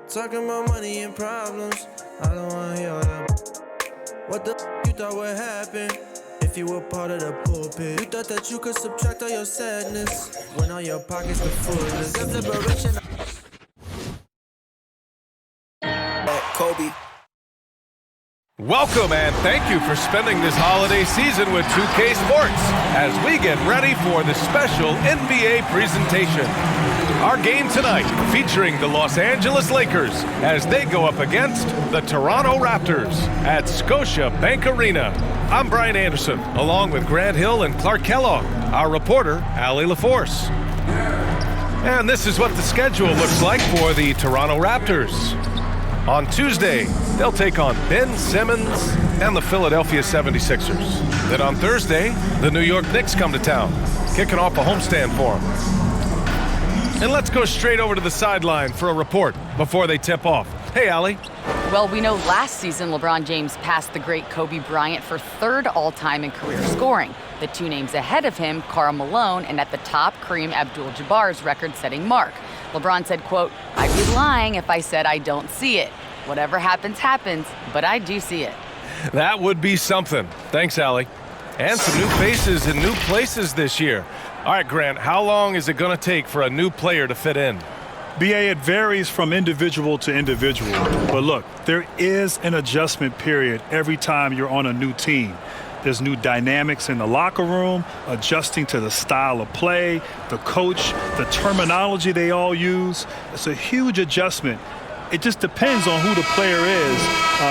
Talking about money and problems, I don't wanna hear all that. What the you thought would happen if you were part of the pulpit? You thought that you could subtract all your sadness when all your pockets were full. Self-liberation. Kobe. Welcome and thank you for spending this holiday season with 2K Sports as we get ready for the special NBA presentation. Our game tonight featuring the Los Angeles Lakers as they go up against the Toronto Raptors at Scotiabank Arena. I'm Brian Anderson, along with Grant Hill and Clark Kellogg, our reporter, Allie LaForce. And this is what the schedule looks like for the Toronto Raptors. On Tuesday, they'll take on Ben Simmons and the Philadelphia 76ers. Then on Thursday, the New York Knicks come to town, kicking off a homestand for them. And let's go straight over to the sideline for a report before they tip off. Hey, Allie. Well, we know last season LeBron James passed the great Kobe Bryant for third all-time in career scoring. The two names ahead of him, Karl Malone, and at the top, Kareem Abdul-Jabbar's record-setting mark. LeBron said, quote, "I'd be lying if I said I don't see it. Whatever happens, happens, but I do see it." That would be something. Thanks, Allie. And some new faces in new places this year. All right, Grant, how long is it going to take for a new player to fit in? BA, it varies from individual to individual. But look, there is an adjustment period every time you're on a new team. There's new dynamics in the locker room, adjusting to the style of play, the coach, the terminology they all use. It's a huge adjustment. It just depends on who the player is,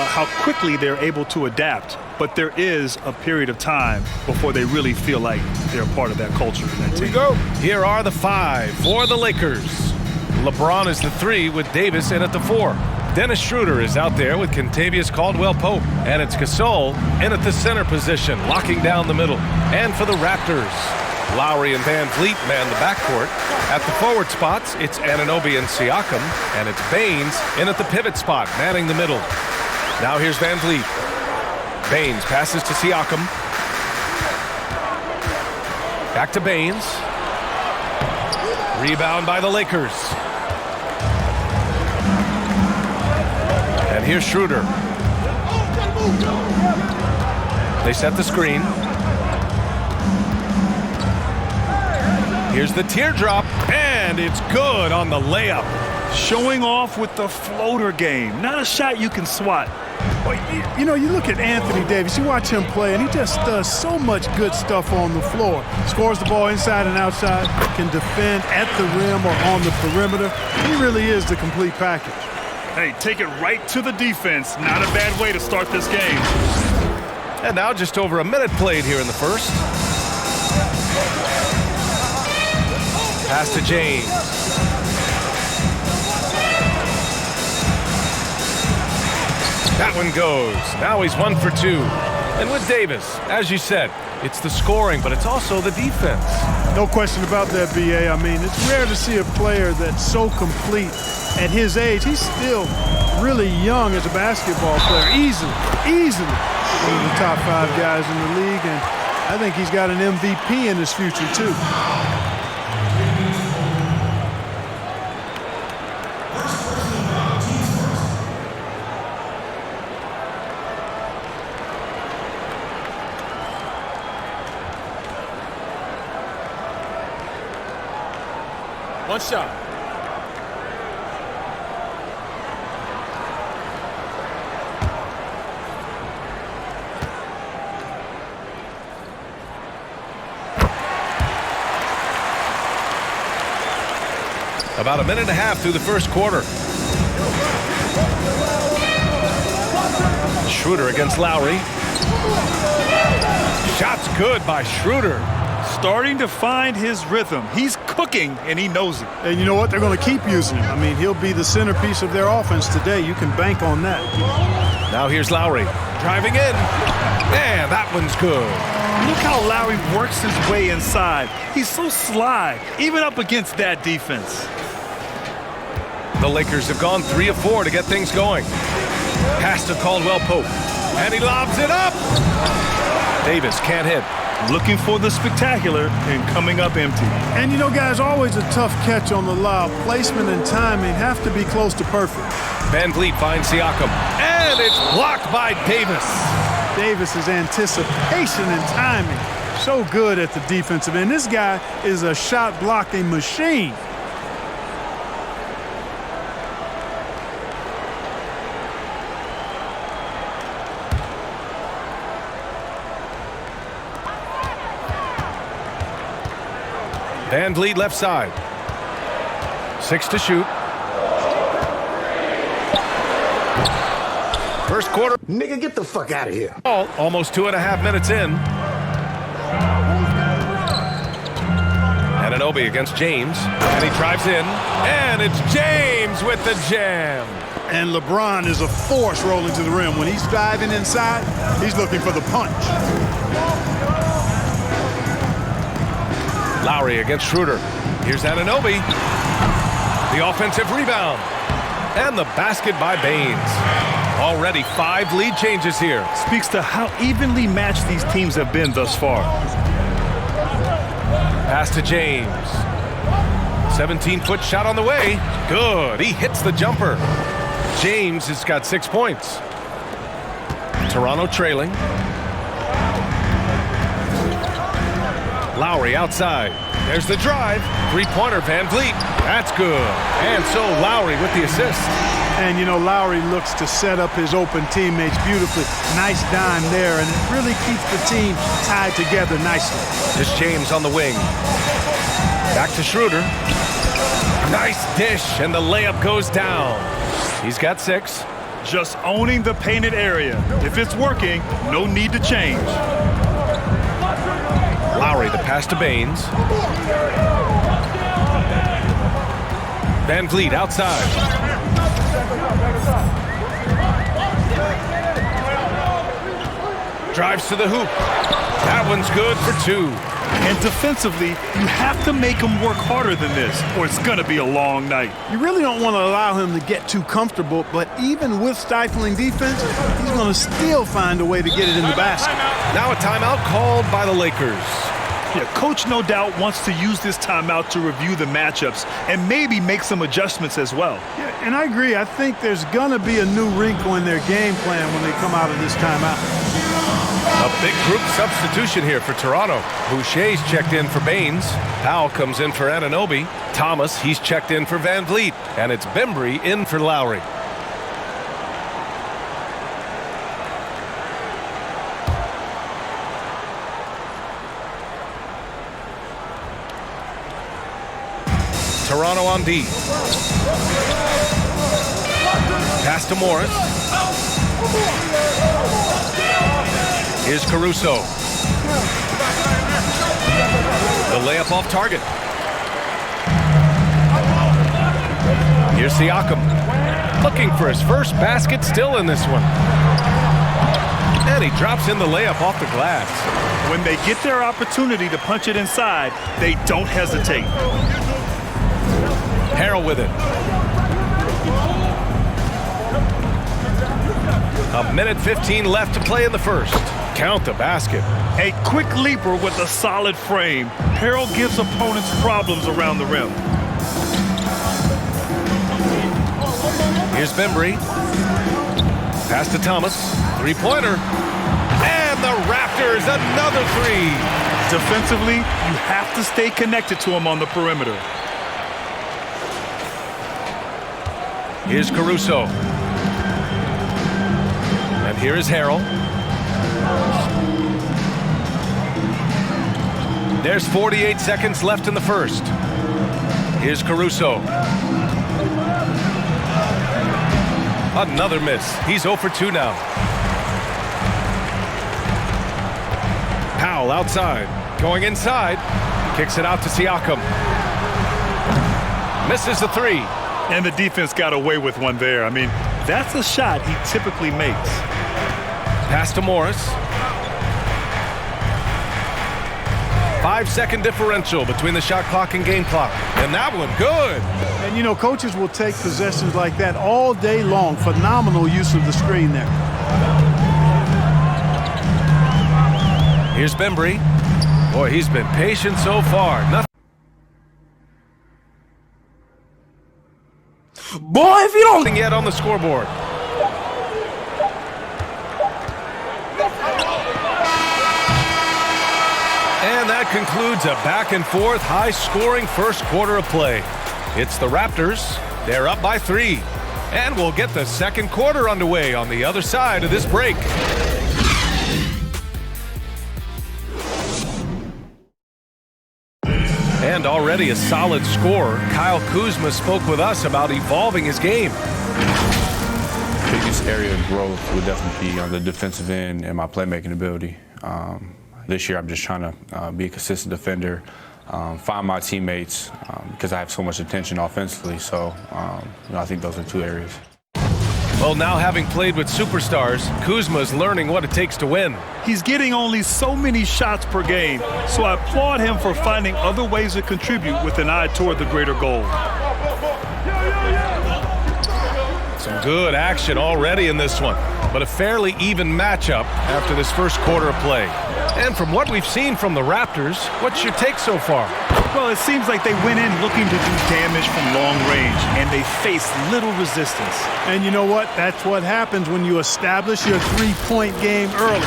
how quickly they're able to adapt. But there is a period of time before they really feel like they're a part of that culture and that team. Here we go. Here are the five for the Lakers. LeBron is the 3 with Davis in at the 4. Dennis Schroeder is out there with Kentavious Caldwell-Pope. And it's Gasol in at the center position, locking down the middle. And for the Raptors, Lowry and Van Vliet man the backcourt. At the forward spots, it's Anunoby and Siakam. And it's Baines in at the pivot spot, manning the middle. Now here's Van Vliet. Baines passes to Siakam. Back to Baines. Rebound by the Lakers. And here's Schroeder. They set the screen. Here's the teardrop, and it's good on the layup. Showing off with the floater game. Not a shot you can swat. Well, you know, you look at Anthony Davis, you watch him play, and he just does so much good stuff on the floor. Scores the ball inside and outside, can defend at the rim or on the perimeter. He really is the complete package. Hey, take it right to the defense. Not a bad way to start this game. And now just over a minute played here in the first. Pass to James. That one goes. Now he's 1 for 2. And with Davis, as you said, it's the scoring, but it's also the defense. No question about that, BA. I mean, it's rare to see a player that's so complete at his age. He's still really young as a basketball player. Easily one of the top 5 guys in the league, and I think he's got an MVP in his future, too. One shot. About a minute and a half through the first quarter. Schroeder against Lowry. Shot's good by Schroeder. Starting to find his rhythm. He's cooking, and he knows it. And you know what? They're going to keep using him. I mean, he'll be the centerpiece of their offense today. You can bank on that. Now here's Lowry. Driving in. And that one's good. Look how Lowry works his way inside. He's so sly, even up against that defense. The Lakers have gone 3 of 4 to get things going. Pass to Caldwell-Pope. And he lobs it up. Davis can't hit. looking for the spectacular and coming up empty. And you know, guys, always a tough catch on the lob. Placement and timing have to be close to perfect. Van Vliet finds Siakam, and it's blocked by Davis. Davis's anticipation and timing, so good at the defensive end. This guy is a shot blocking machine. Van Vliet left side. 6 to shoot. First quarter. Nigga, get the fuck out of here. Almost 2.5 minutes in. Anunoby against James. And he drives in. And it's James with the jam. And LeBron is a force rolling to the rim. When he's driving inside, he's looking for the punch. Lowry against Schroeder. Here's Anunoby. The offensive rebound. And the basket by Baines. Already 5 lead changes here. Speaks to how evenly matched these teams have been thus far. Pass to James. 17-foot shot on the way. Good. He hits the jumper. James has got 6 points. Toronto trailing. Lowry outside. There's the drive. 3-pointer, Van Vliet. That's good. And so Lowry with the assist. And, you know, Lowry looks to set up his open teammates beautifully. Nice dime there, and it really keeps the team tied together nicely. There's James on the wing. Back to Schroeder. Nice dish, and the layup goes down. He's got 6. Just owning the painted area. If it's working, no need to change. Lowry, the pass to Baines. Van Vliet outside. Drives to the hoop. That one's good for 2. And defensively, you have to make him work harder than this, or it's going to be a long night. You really don't want to allow him to get too comfortable, but even with stifling defense, he's going to still find a way to get it in the basket. Now a timeout called by the Lakers. Yeah, coach no doubt wants to use this timeout to review the matchups and maybe make some adjustments as well. Yeah, and I agree. I think there's going to be a new wrinkle in their game plan when they come out of this timeout. A big group substitution here for Toronto. Boucher's checked in for Baines. Powell comes in for Anunoby. Thomas, he's checked in for Van Vliet. And it's Bembry in for Lowry. Toronto on D. Pass to Morris. Here's Caruso. The layup off target. Here's Siakam. Looking for his first basket, still in this one. And he drops in the layup off the glass. When they get their opportunity to punch it inside, they don't hesitate. Harrell with it. A minute 15 left to play in the first. Count the basket. A quick leaper with a solid frame. Harrell gives opponents problems around the rim. Here's Bembry. Pass to Thomas. 3-pointer. And the Raptors, another 3. Defensively, you have to stay connected to him on the perimeter. Here's Caruso. And here is Harrell. There's 48 seconds left in the first. Here's Caruso. Another miss. He's 0 for 2 now. Powell outside. Going inside. Kicks it out to Siakam. Misses the 3. And the defense got away with one there. I mean, that's a shot he typically makes. Pass to Morris. 5-second differential between the shot clock and game clock. And that one, good. And, you know, coaches will take possessions like that all day long. Phenomenal use of the screen there. Here's Bembry. Boy, he's been patient so far. Boy, if you don't... Nothing yet on the scoreboard. And that concludes a back-and-forth, high-scoring first quarter of play. It's the Raptors. They're up by 3. And we'll get the second quarter underway on the other side of this break. And already a solid scorer, Kyle Kuzma spoke with us about evolving his game. Biggest area of growth would definitely be on the defensive end and my playmaking ability. This year I'm just trying to be a consistent defender, find my teammates because I have so much attention offensively. So I think those are 2 areas. Well, now having played with superstars, Kuzma's learning what it takes to win. He's getting only so many shots per game, so I applaud him for finding other ways to contribute with an eye toward the greater goal. Some good action already in this one, but a fairly even matchup after this first quarter of play. And from what we've seen from the Raptors, what's your take so far? Well, it seems like they went in looking to do damage from long range, and they faced little resistance. And you know what? That's what happens when you establish your three-point game early.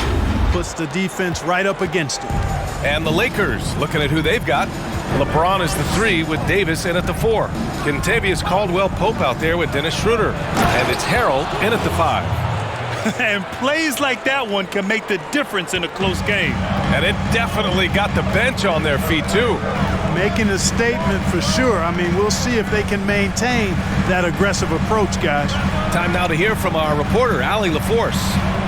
Puts the defense right up against it. And the Lakers, looking at who they've got. LeBron is the 3 with Davis in at the 4. Kentavious Caldwell-Pope out there with Dennis Schroeder. And it's Harrell in at the 5. And plays like that one can make the difference in a close game. And it definitely got the bench on their feet, too. Making a statement for sure. I mean, we'll see if they can maintain that aggressive approach, guys. Time now to hear from our reporter, Allie LaForce.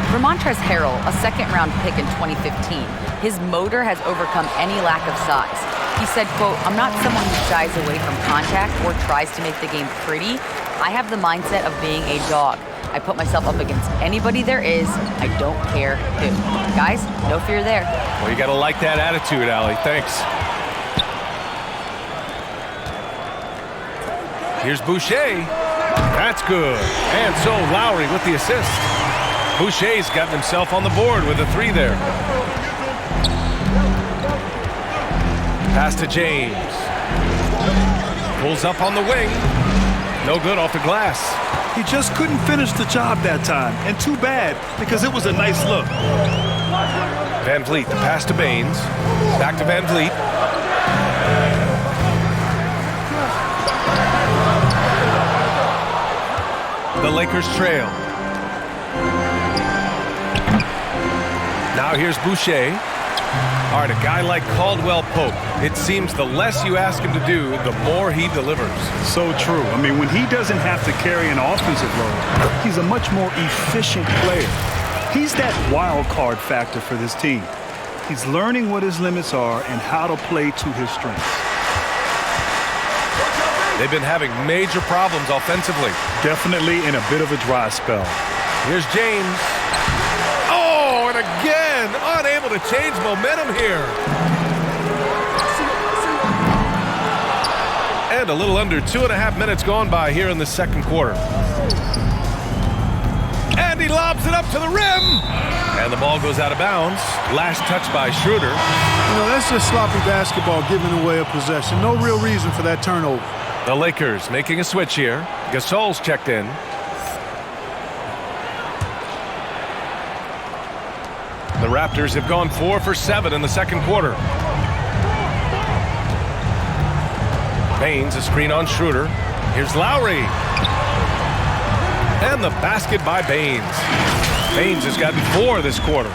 For Montrezl Harrell, a second-round pick in 2015, his motor has overcome any lack of size. He said, quote, "I'm not someone who shies away from contact or tries to make the game pretty. I have the mindset of being a dog. I put myself up against anybody there is. I don't care who." Guys, no fear there. Well, you got to like that attitude, Allie. Thanks. Here's Boucher. That's good. And so Lowry with the assist. Boucher's gotten himself on the board with a 3 there. Pass to James. Pulls up on the wing. No good off the glass. He just couldn't finish the job that time, and too bad, because it was a nice look. Van Vliet, the pass to Baines. Back to Van Vliet. The Lakers trail. Now here's Boucher. All right, a guy like Caldwell-Pope, it seems the less you ask him to do, the more he delivers. So true. I mean, when he doesn't have to carry an offensive load, he's a much more efficient player. He's that wild card factor for this team. He's learning what his limits are and how to play to his strengths. They've been having major problems offensively. Definitely in a bit of a dry spell. Here's James. Oh, and again, unable to change momentum here. And a little under 2.5 minutes gone by here in the second quarter. And he lobs it up to the rim. And the ball goes out of bounds. Last touch by Schroeder. You know, that's just sloppy basketball, giving away a possession. No real reason for that turnover. The Lakers making a switch here. Gasol's checked in. The Raptors have gone 4 for 7 in the second quarter. Baines, a screen on Schroeder. Here's Lowry. And the basket by Baines. Baines has gotten 4 this quarter.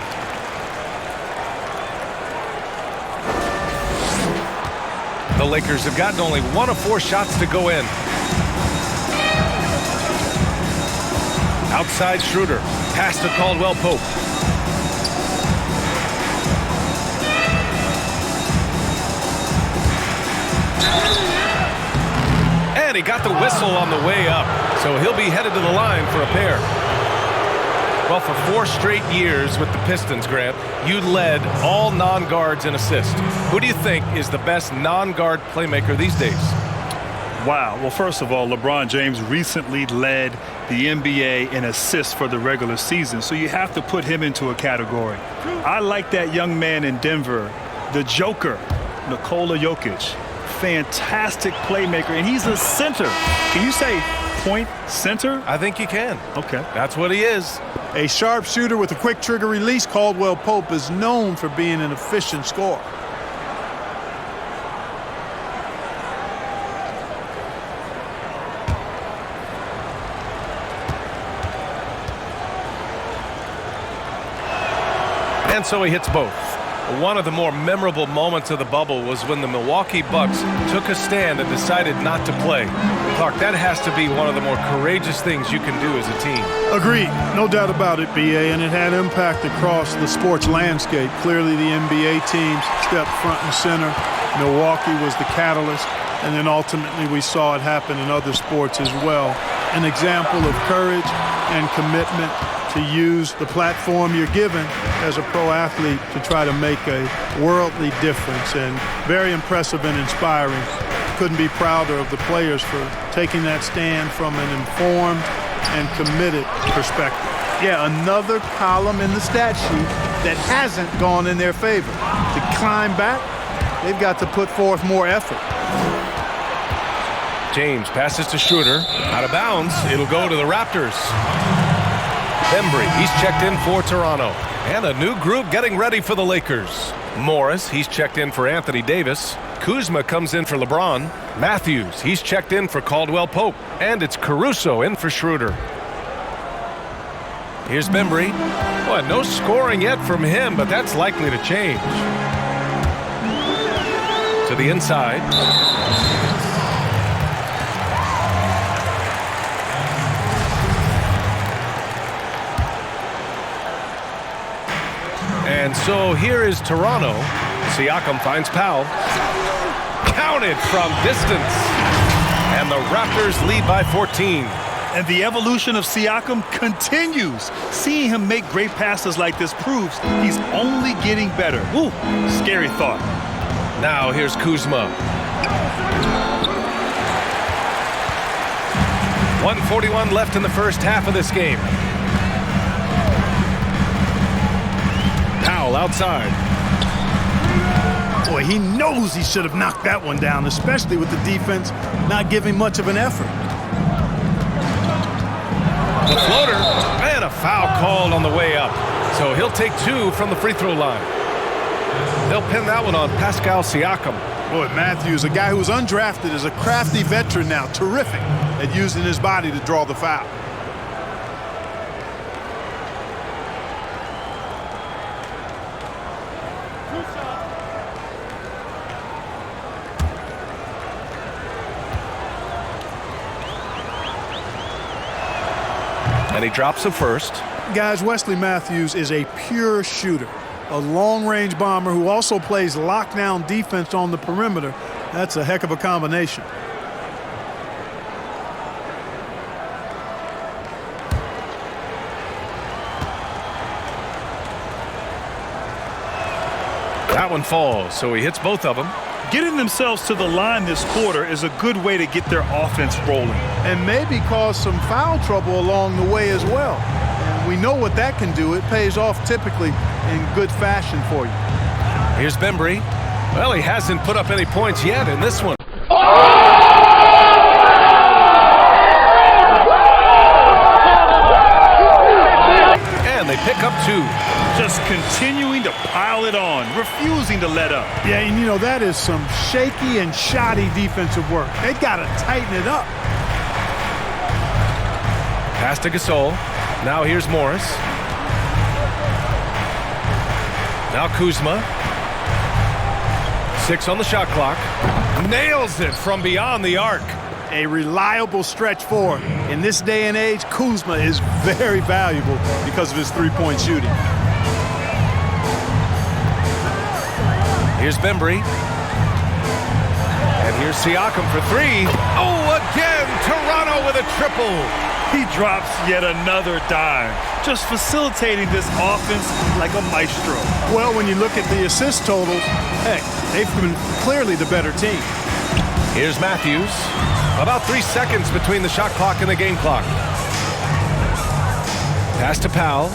The Lakers have gotten only 1 of 4 shots to go in. Outside Schroeder. Pass to Caldwell-Pope. And he got the whistle on the way up, so he'll be headed to the line for a pair. Well, for 4 straight years with the Pistons, Grant, you led all non-guards in assists. Who do you think is the best non-guard playmaker these days? Wow. Well, first of all, LeBron James recently led the NBA in assists for the regular season, so you have to put him into a category. I like that young man in Denver The Joker, Nikola Jokic. Fantastic playmaker, and he's a center. Can you say point center? I think you can. Okay. That's what he is. A sharpshooter with a quick trigger release, Caldwell Pope is known for being an efficient scorer. And so he hits both. One of the more memorable moments of the bubble was when the Milwaukee Bucks took a stand and decided not to play. Clark, that has to be one of the more courageous things you can do as a team. Agreed. No doubt about it, BA, and it had impact across the sports landscape. Clearly, the NBA teams stepped front and center. Milwaukee was the catalyst, and then ultimately we saw it happen in other sports as well. An example of courage and commitment to use the platform you're given as a pro athlete to try to make a worldly difference, and very impressive and inspiring. Couldn't be prouder of the players for taking that stand from an informed and committed perspective. Yeah, another column in the stat sheet that hasn't gone in their favor. To climb back, they've got to put forth more effort. James passes to Schroeder. Out of bounds. It'll go to the Raptors. Bembry, he's checked in for Toronto. And a new group getting ready for the Lakers. Morris, he's checked in for Anthony Davis. Kuzma comes in for LeBron. Matthews, he's checked in for Caldwell Pope. And it's Caruso in for Schroeder. Here's Bembry. Well, no scoring yet from him, but that's likely to change. To the inside. And so here is Toronto. Siakam finds Powell. Counted from distance. And the Raptors lead by 14. And the evolution of Siakam continues. Seeing him make great passes like this proves he's only getting better. Woo, scary thought. Now here's Kuzma. 1:41 left in the first half of this game. Powell outside. Boy, he knows he should have knocked that one down, especially with the defense not giving much of an effort. The floater, and a foul called on the way up. So he'll take two from the free throw line. They'll pin that one on Pascal Siakam. Boy, Matthews, a guy who was undrafted, is a crafty veteran now, terrific at using his body to draw the foul. And he drops the first. Guys, Wesley Matthews is a pure shooter, a long-range bomber who also plays lockdown defense on the perimeter. That's a heck of a combination. That one falls, so he hits both of them. Getting themselves to the line this quarter is a good way to get their offense rolling. And maybe cause some foul trouble along the way as well. And we know what that can do. It pays off typically in good fashion for you. Here's Bembry. Well, he hasn't put up any points yet in this one. And they pick up two. Just continuing to pile it on, refusing to let up. Yeah, and you know, that is some shaky and shoddy defensive work. They got to tighten it up. Pass to Gasol. Now here's Morris. Now Kuzma. 6 on the shot clock. Nails it from beyond the arc. A reliable stretch four. In this day and age, Kuzma is very valuable because of his three-point shooting. Here's Bembry. And here's Siakam for three. Oh, again, Toronto with a triple. He drops yet another dime, just facilitating this offense like a maestro. Well, when you look at the assist totals, heck, they've been clearly the better team. Here's Matthews. About 3 seconds between the shot clock and the game clock. Pass to Powell.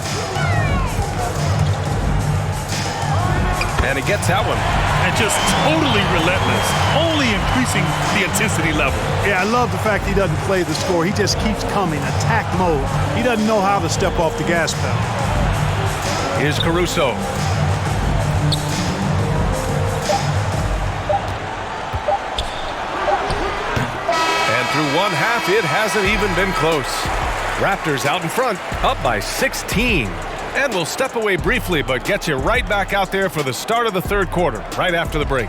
And he gets that one. And just totally relentless, only increasing the intensity level. Yeah, I love the fact he doesn't play the score. He just keeps coming, attack mode. He doesn't know how to step off the gas pedal. Here's Caruso. And through one half, it hasn't even been close. Raptors out in front, up by 16. And we'll step away briefly, but get you right back out there for the start of the third quarter, right after the break.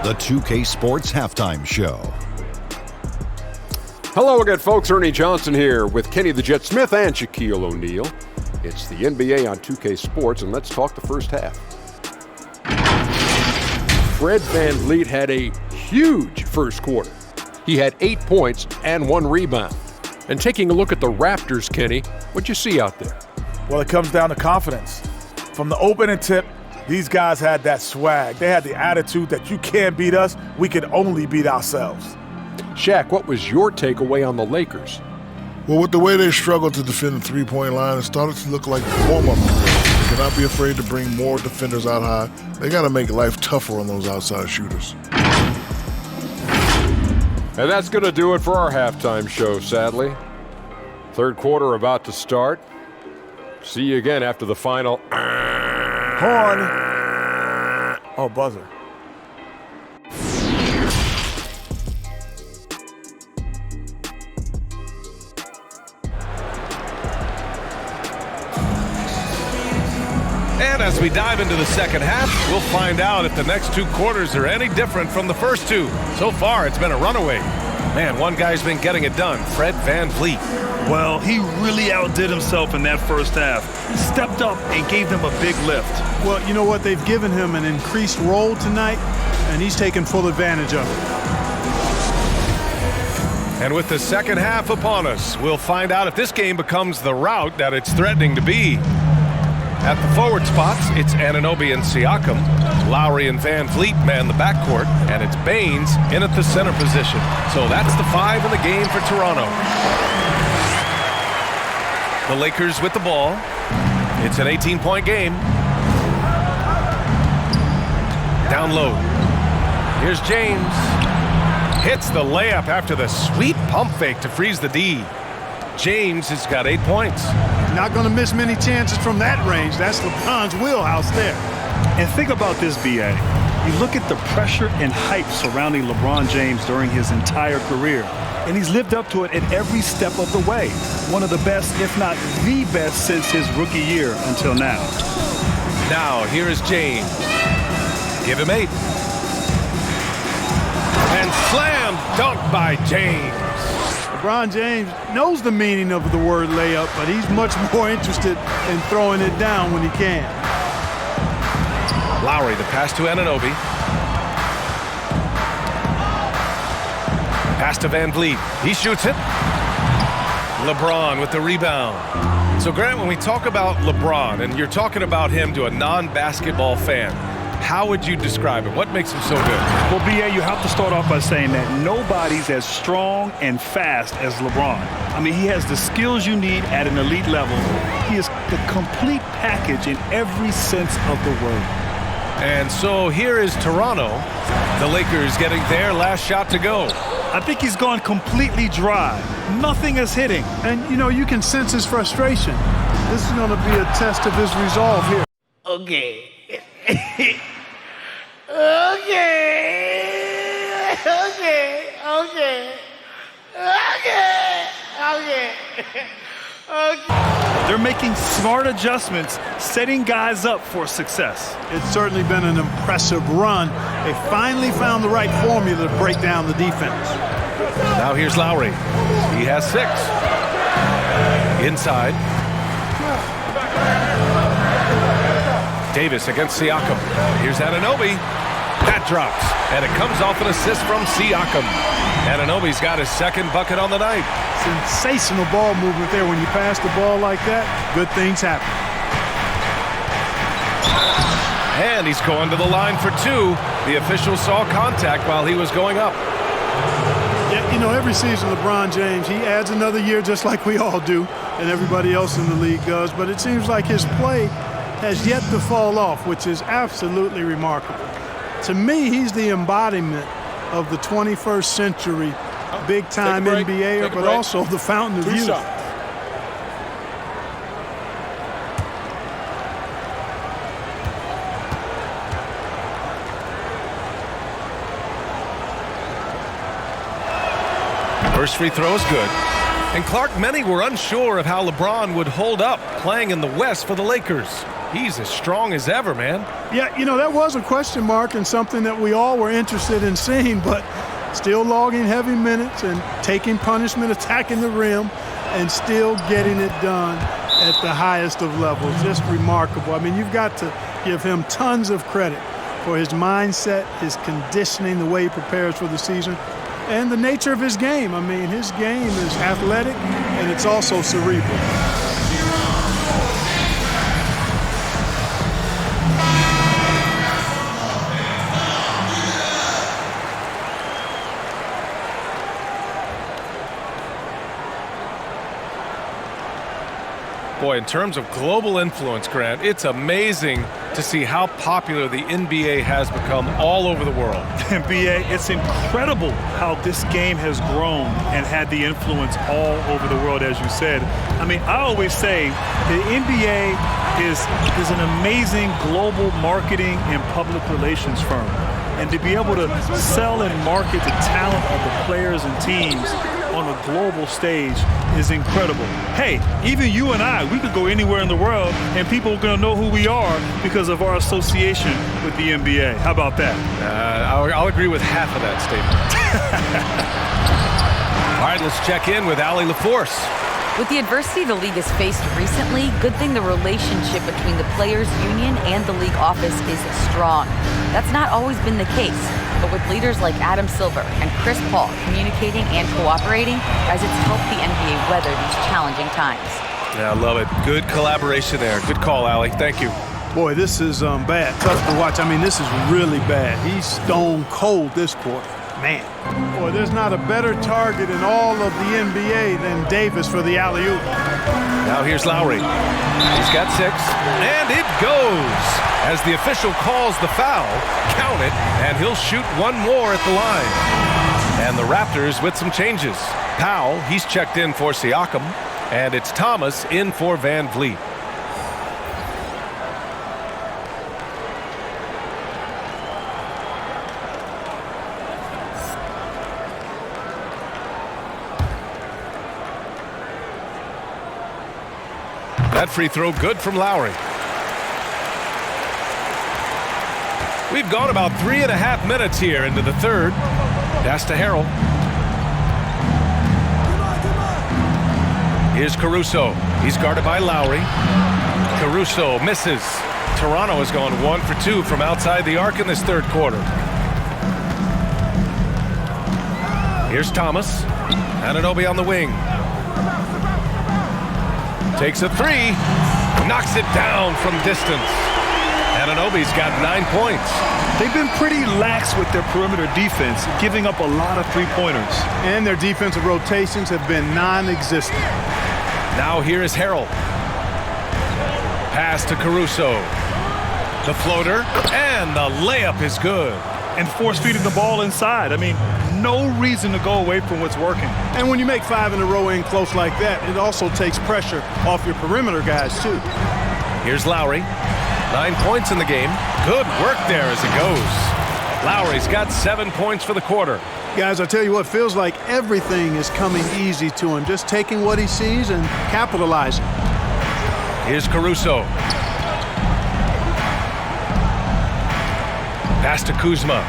The 2K Sports Halftime Show. Hello again, folks. Ernie Johnson here with Kenny the Jet Smith and Shaquille O'Neal. It's the NBA on 2K Sports, and let's talk the first half. Fred VanVleet had a huge first quarter. He had 8 points and 1 rebound. And taking a look at the Raptors, Kenny, what'd you see out there? Well, it comes down to confidence. From the opening tip, these guys had that swag. They had the attitude that you can't beat us, we can only beat ourselves. Shaq, what was your takeaway on the Lakers? Well, with the way they struggled to defend the three-point line, it started to look like warm-up. They cannot be afraid to bring more defenders out high. They got to make life tougher on those outside shooters. And that's going to do it for our halftime show, sadly. Third quarter about to start. See you again after the final. Horn. Oh, buzzer. And as we dive into the second half, we'll find out if the next 2 quarters are any different from the first 2. So far, it's been a runaway. Man, one guy's been getting it done, Fred VanVleet. Well, he really outdid himself in that first half. Stepped up and gave them a big lift. Well, you know what? They've given him an increased role tonight, and he's taken full advantage of it. And with the second half upon us, we'll find out if this game becomes the rout that it's threatening to be. At the forward spots, it's Anunoby and Siakam. Lowry and VanVleet man the backcourt, and it's Baines in at the center position. So that's the 5 in the game for Toronto. The Lakers with the ball. It's an 18-point game. Down low. Here's James. Hits the layup after the sweet pump fake to freeze the D. James has got 8 points. Not going to miss many chances from that range. That's LeBron's wheelhouse there. And think about this, B.A. You look at the pressure and hype surrounding LeBron James during his entire career, and he's lived up to it at every step of the way. One of the best, if not the best, since his rookie year until now. Now, here is James. Give him 8. And slam dunk by James. LeBron James knows the meaning of the word layup, but he's much more interested in throwing it down when he can. Lowry, the pass to Anunoby. Pass to VanVleet. He shoots it. LeBron with the rebound. So, Grant, when we talk about LeBron, and you're talking about him to a non-basketball fan, how would you describe it? What makes him so good? Well, B.A., you have to start off by saying that nobody's as strong and fast as LeBron. I mean, he has the skills you need at an elite level. He is the complete package in every sense of the word. And so here is Toronto. The Lakers getting their last shot to go. I think he's gone completely dry. Nothing is hitting. And, you know, you can sense his frustration. This is going to be a test of his resolve here. Okay. They're making smart adjustments, setting guys up for success. It's certainly been an impressive run. They finally found the right formula to break down the defense. Now here's Lowry. He has 6. Inside. Davis against Siakam. Here's Anunoby. That drops, and it comes off an assist from Siakam. Anunoby's got his second bucket on the night. Sensational ball movement there. When you pass the ball like that, good things happen. And he's going to the line for 2. The official saw contact while he was going up. Yeah, you know, every season LeBron James, he adds another year just like we all do. than everybody else in the league does, but it seems like his play has yet to fall off, which is absolutely remarkable. To me, he's the embodiment of the 21st century big-time NBAer, but also the fountain of youth. First free throw is good. And Clark, many were unsure of how LeBron would hold up playing in the West for the Lakers. He's as strong as ever, man. Yeah, you know, that was a question mark and something that we all were interested in seeing, but still logging heavy minutes and taking punishment, attacking the rim, and still getting it done at the highest of levels. Just remarkable. I mean, you've got to give him tons of credit for his mindset, his conditioning, the way he prepares for the season, and the nature of his game. I mean, his game is athletic, and it's also cerebral. Boy, in terms of global influence, Grant, it's amazing to see how popular the NBA has become all over the world. NBA, it's incredible how this game has grown and had the influence all over the world, as you said. I mean, I always say the NBA is an amazing global marketing and public relations firm. And to be able to sell and market the talent of the players and teams on a global stage is incredible. Hey, even you and I, we could go anywhere in the world and people are going to know who we are because of our association with the NBA. How about that? I'll agree with half of that statement. All right, let's check in with Allie LaForce. With the adversity the league has faced recently, good thing the relationship between the players' union and the league office is strong. That's not always been the case, but with leaders like Adam Silver and Chris Paul communicating and cooperating, guys, it's helped the NBA weather these challenging times. Yeah, I love it. Good collaboration there. Good call, Allie. Thank you. Boy, this is bad. Tough to watch. I mean, this is really bad. He's stone cold this quarter. Man. Boy, there's not a better target in all of the NBA than Davis for the alley-oop. Now here's Lowry. He's got 6, and it goes. As the official calls the foul, count it, and he'll shoot one more at the line. And the Raptors with some changes. Powell, he's checked in for Siakam, and it's Thomas in for Van Vliet. That free throw good from Lowry. We've gone about 3.5 minutes here into the third. Pass to Harrell. Here's Caruso. He's guarded by Lowry. Caruso misses. Toronto has gone 1 for 2 from outside the arc in this third quarter. Here's Thomas. Anunoby on the wing. Takes a 3, knocks it down from distance. Anunoby's got 9 points. They've been pretty lax with their perimeter defense, giving up a lot of three-pointers. And their defensive rotations have been non-existent. Now here is Harrell. Pass to Caruso. The floater, and the layup is good. And force-feeding the ball inside. I mean, no reason to go away from what's working. And when you make 5 in a row in close like that, it also takes pressure off your perimeter guys, too. Here's Lowry. 9 points in the game. Good work there as it goes. Lowry's got 7 points for the quarter. Guys, I tell you what, feels like everything is coming easy to him. Just taking what he sees and capitalizing. Here's Caruso. Pass to Kuzma.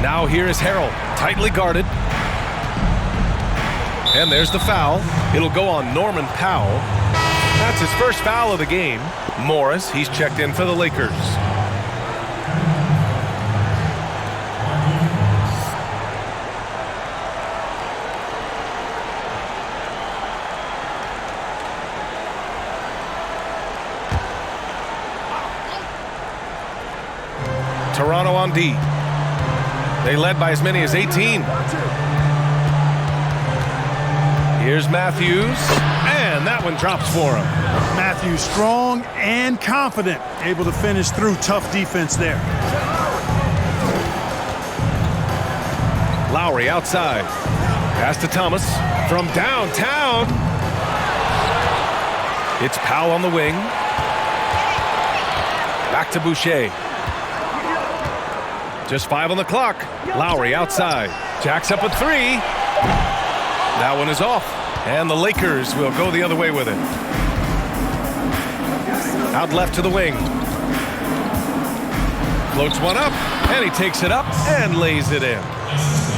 Now here is Harrell, tightly guarded. And there's the foul. It'll go on Norman Powell. That's his first foul of the game. Morris, he's checked in for the Lakers. Toronto on D. They led by as many as 18. Here's Matthews, and that one drops for him. Matthews strong and confident, able to finish through tough defense there. Lowry outside. Pass to Thomas from downtown. It's Powell on the wing. Back to Boucher. Just 5 on the clock. Lowry outside. Jacks up a 3. That one is off. And the Lakers will go the other way with it. Out left to the wing. Floats one up, and he takes it up and lays it in.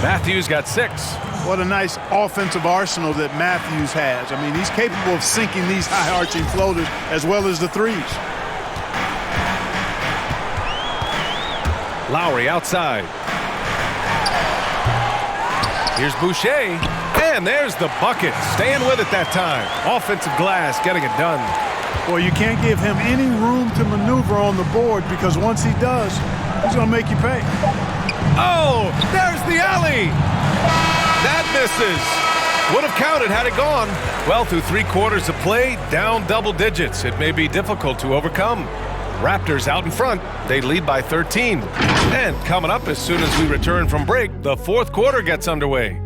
Matthews got 6. What a nice offensive arsenal that Matthews has. I mean, he's capable of sinking these high-arching floaters as well as the threes. Lowry outside. Here's Boucher, and there's the bucket. Staying with it that time. Offensive glass, getting it done. Well, you can't give him any room to maneuver on the board because once he does, he's going to make you pay. Oh, there's the alley. That misses. Would have counted had it gone. Well, through 3 quarters of play, down double digits. It may be difficult to overcome. Raptors out in front. They lead by 13. And coming up as soon as we return from break, the 4th quarter gets underway.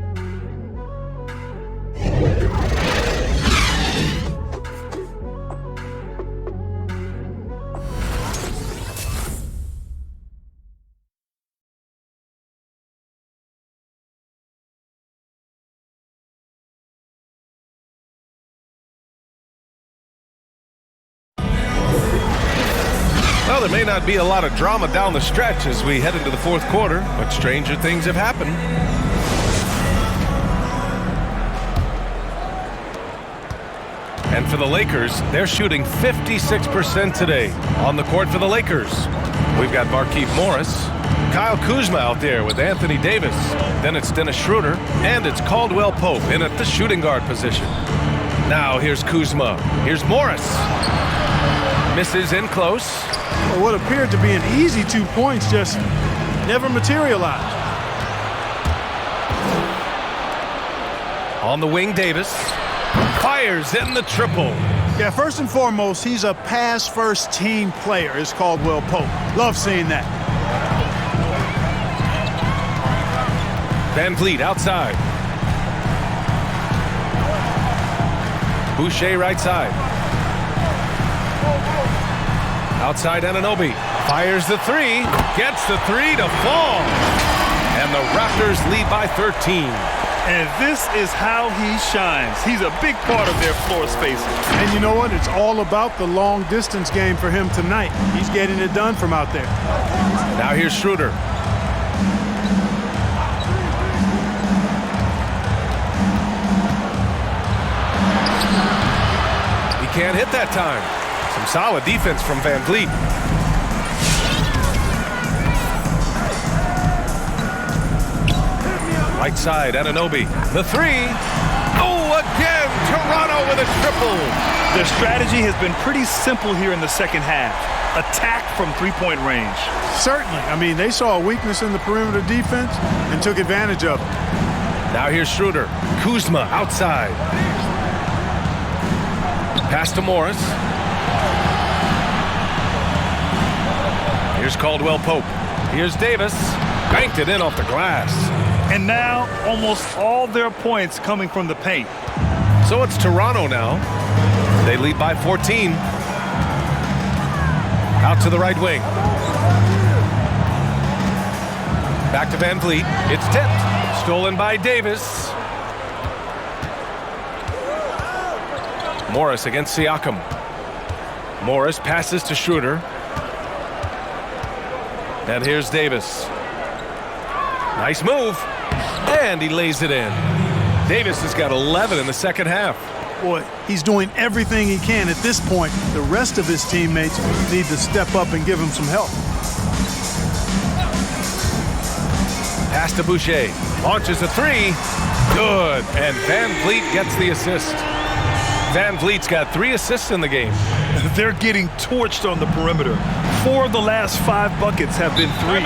Well, there may not be a lot of drama down the stretch as we head into the 4th quarter, but stranger things have happened. And for the Lakers, they're shooting 56% today. On the court for the Lakers, we've got Markieff Morris, Kyle Kuzma out there with Anthony Davis. Then it's Dennis Schroeder, and it's Caldwell Pope in at the shooting guard position. Now here's Kuzma. Here's Morris. Misses in close. Well, what appeared to be an easy 2 points just never materialized. On the wing, Davis fires in the triple. Yeah, first and foremost, he's a pass-first team player, is Caldwell Pope. Love seeing that. Van Vliet outside. Boucher right side. Outside Anunoby. Fires the 3. Gets the 3 to fall. And the Raptors lead by 13. And this is how he shines. He's a big part of their floor spacing. And you know what? It's all about the long distance game for him tonight. He's getting it done from out there. Now here's Schroeder. He can't hit that time. Some solid defense from Van Vliet. Right side, Anunoby. The 3. Oh, again, Toronto with a triple. Their strategy has been pretty simple here in the second half. Attack from 3-point range. Certainly. I mean, they saw a weakness in the perimeter defense and took advantage of it. Now here's Schroeder. Kuzma outside. Pass to Morris. Here's Caldwell Pope. Here's Davis. Banked it in off the glass. And now almost all their points coming from the paint. So it's Toronto now. They lead by 14. Out to the right wing. Back to Van Vliet. It's tipped. Stolen by Davis. Morris against Siakam. Morris passes to Schroeder. And here's Davis. Nice move. And he lays it in. Davis has got 11 in the second half. Boy, he's doing everything he can at this point. The rest of his teammates need to step up and give him some help. Pass to Boucher. Launches a 3. Good. And Van Vliet gets the assist. Van Vliet's got 3 assists in the game. They're getting torched on the perimeter. 4 of the last 5 buckets have been threes.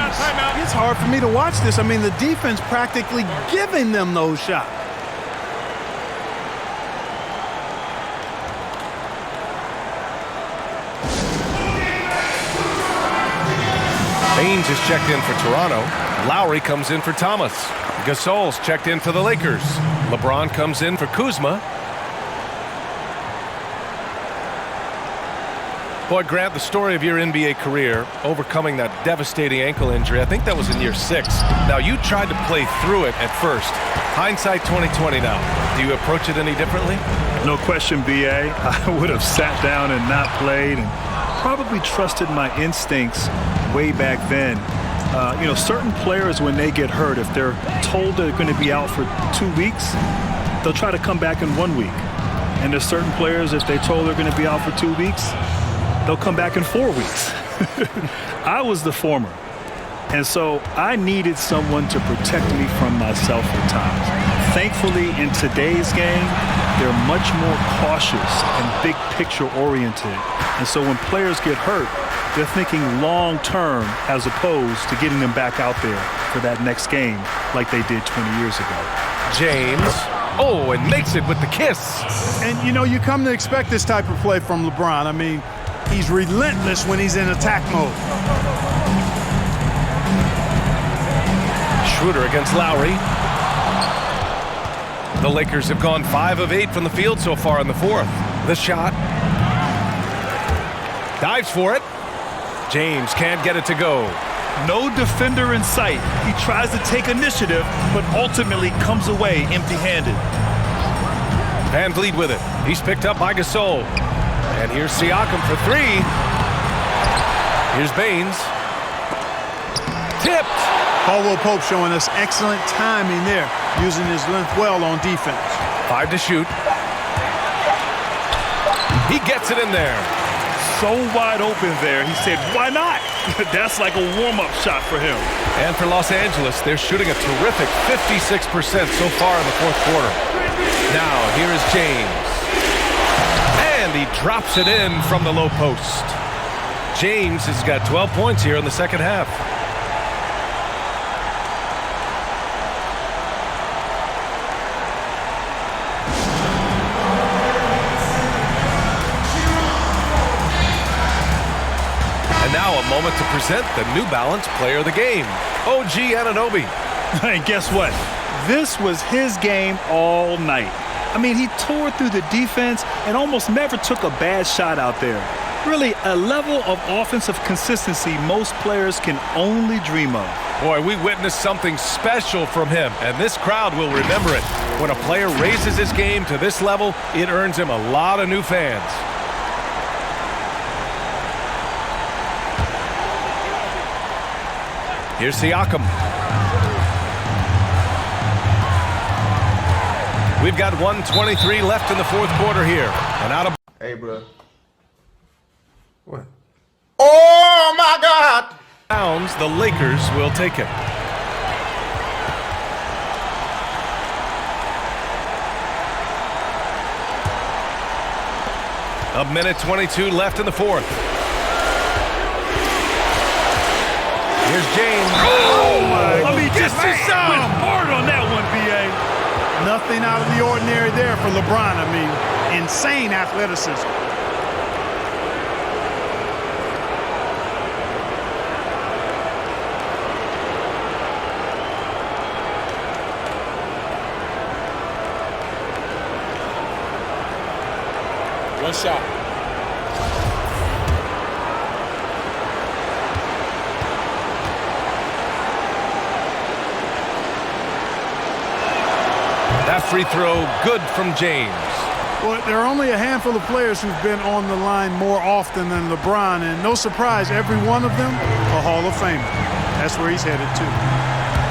It's hard for me to watch this. I mean, the defense practically giving them those shots. Baines is checked in for Toronto. Lowry comes in for Thomas. Gasol's checked in for the Lakers. LeBron comes in for Kuzma. Boy, Grant, the story of your NBA career, overcoming that devastating ankle injury, I think that was in year 6. Now, you tried to play through it at first. Hindsight 2020 now. Do you approach it any differently? No question, B.A. I would have sat down and not played and probably trusted my instincts way back then. Certain players, when they get hurt, if they're told they're going to be out for 2 weeks, they'll try to come back in 1 week. And there's certain players, if they're told they're going to be out for 2 weeks, they'll come back in 4 weeks. I was the former. And so I needed someone to protect me from myself at times. Thankfully, in today's game, they're much more cautious and big picture oriented. And so when players get hurt, they're thinking long term as opposed to getting them back out there for that next game like they did 20 years ago. James. Oh, and makes it with the kiss. And, you come to expect this type of play from LeBron. I mean, he's relentless when he's in attack mode. Schroeder against Lowry. The Lakers have gone 5 of 8 from the field so far in the 4th. The shot. Dives for it. James can't get it to go. No defender in sight. He tries to take initiative, but ultimately comes away empty-handed. Van Vliet with it. He's picked up by Gasol. And here's Siakam for 3. Here's Baines. Tipped. Caldwell Pope showing us excellent timing there, using his length well on defense. 5 to shoot. He gets it in there. So wide open there. He said, why not? That's like a warm-up shot for him. And for Los Angeles, they're shooting a terrific 56% so far in the 4th quarter. Now, here is James. And he drops it in from the low post. James has got 12 points here in the second half. And now a moment to present the New Balance Player of the Game, OG Anunoby. And guess what? This was his game all night. I mean, he tore through the defense and almost never took a bad shot out there. Really, a level of offensive consistency most players can only dream of. Boy, we witnessed something special from him, and this crowd will remember it. When a player raises his game to this level, it earns him a lot of new fans. Here's Siakam. We've got 1:23 left in the 4th quarter here. And out of... Hey, bro. What? Oh, my God! Bounds, the Lakers will take it. A minute 22 left in the 4th. Here's James. Oh, my. I mean, just went hard on that one, B.A. Nothing out of the ordinary there for LeBron. I mean, insane athleticism. One shot. That free throw good from James. Well, there are only a handful of players who've been on the line more often than LeBron, and no surprise, every one of them a Hall of Famer. That's where he's headed to.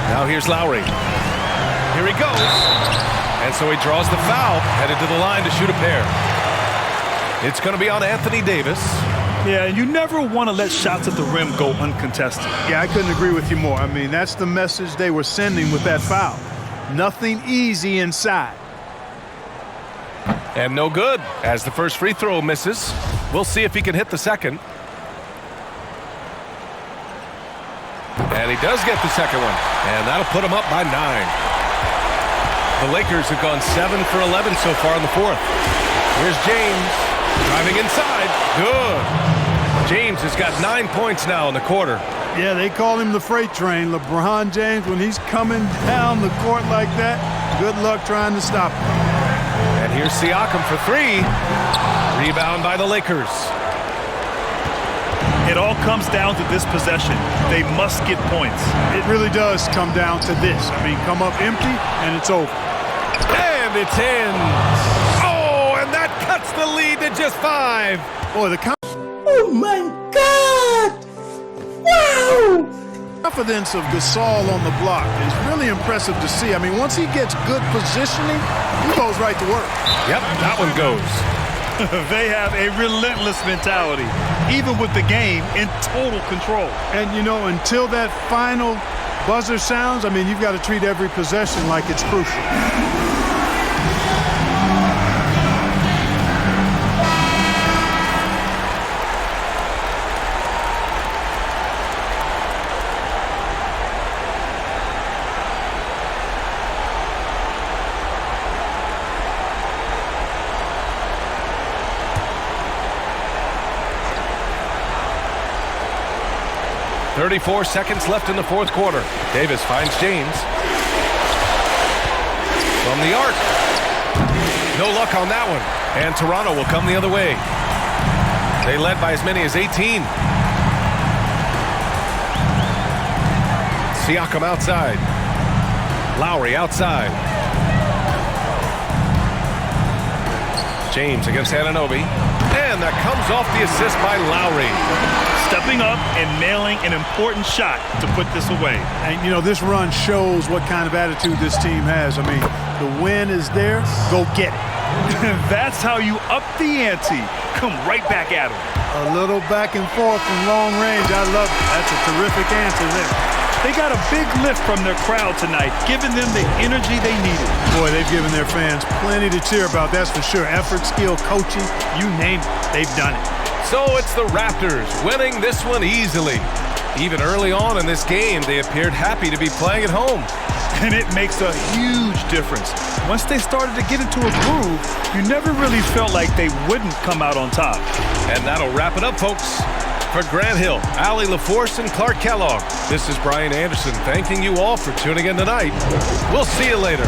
Now here's Lowry. Here he goes. And so he draws the foul, headed to the line to shoot a pair. It's going to be on Anthony Davis. Yeah, and you never want to let shots at the rim go uncontested. Yeah, I couldn't agree with you more. I mean, that's the message they were sending with that foul. Nothing easy inside. And no good, as the first free throw misses. We'll see if he can hit the second. And he does get the second one, and that'll put him up by 9. The Lakers have gone 7 for 11 so far in the 4th. Here's James, driving inside. Good. James has got 9 points now in the quarter. Yeah, they call him the freight train. LeBron James, when he's coming down the court like that, good luck trying to stop him. And here's Siakam for 3. Rebound by the Lakers. It all comes down to this possession. They must get points. It really does come down to this. I mean, come up empty, and it's over. And it's in. Oh, and that cuts the lead to just 5. Boy, Oh my God! Wow! confidence of Gasol on the block is really impressive to see. I mean, once he gets good positioning, he goes right to work. Yep, that one goes. They have a relentless mentality, even with the game in total control. And, you know, until that final buzzer sounds, I mean, you've got to treat every possession like it's crucial. .34 seconds left in the fourth quarter. Davis finds James. From the arc. No luck on that one. And Toronto will come the other way. They led by as many as 18. Siakam outside. Lowry outside. James against Anunoby. And that comes off the assist by Lowry. Stepping up and nailing an important shot to put this away. And, you know, this run shows what kind of attitude this team has. I mean, the win is there. Go get it. That's how you up the ante. Come right back at them. A little back and forth from long range. I love it. That's a terrific answer there. They got a big lift from their crowd tonight, giving them the energy they needed. Boy, they've given their fans plenty to cheer about, that's for sure. Effort, skill, coaching, you name it, they've done it. So it's the Raptors winning this one easily. Even early on in this game, they appeared happy to be playing at home. And it makes a huge difference. Once they started to get into a groove, you never really felt like they wouldn't come out on top. And that'll wrap it up, folks. For Grant Hill, Allie LaForce, and Clark Kellogg, this is Brian Anderson thanking you all for tuning in tonight. We'll see you later.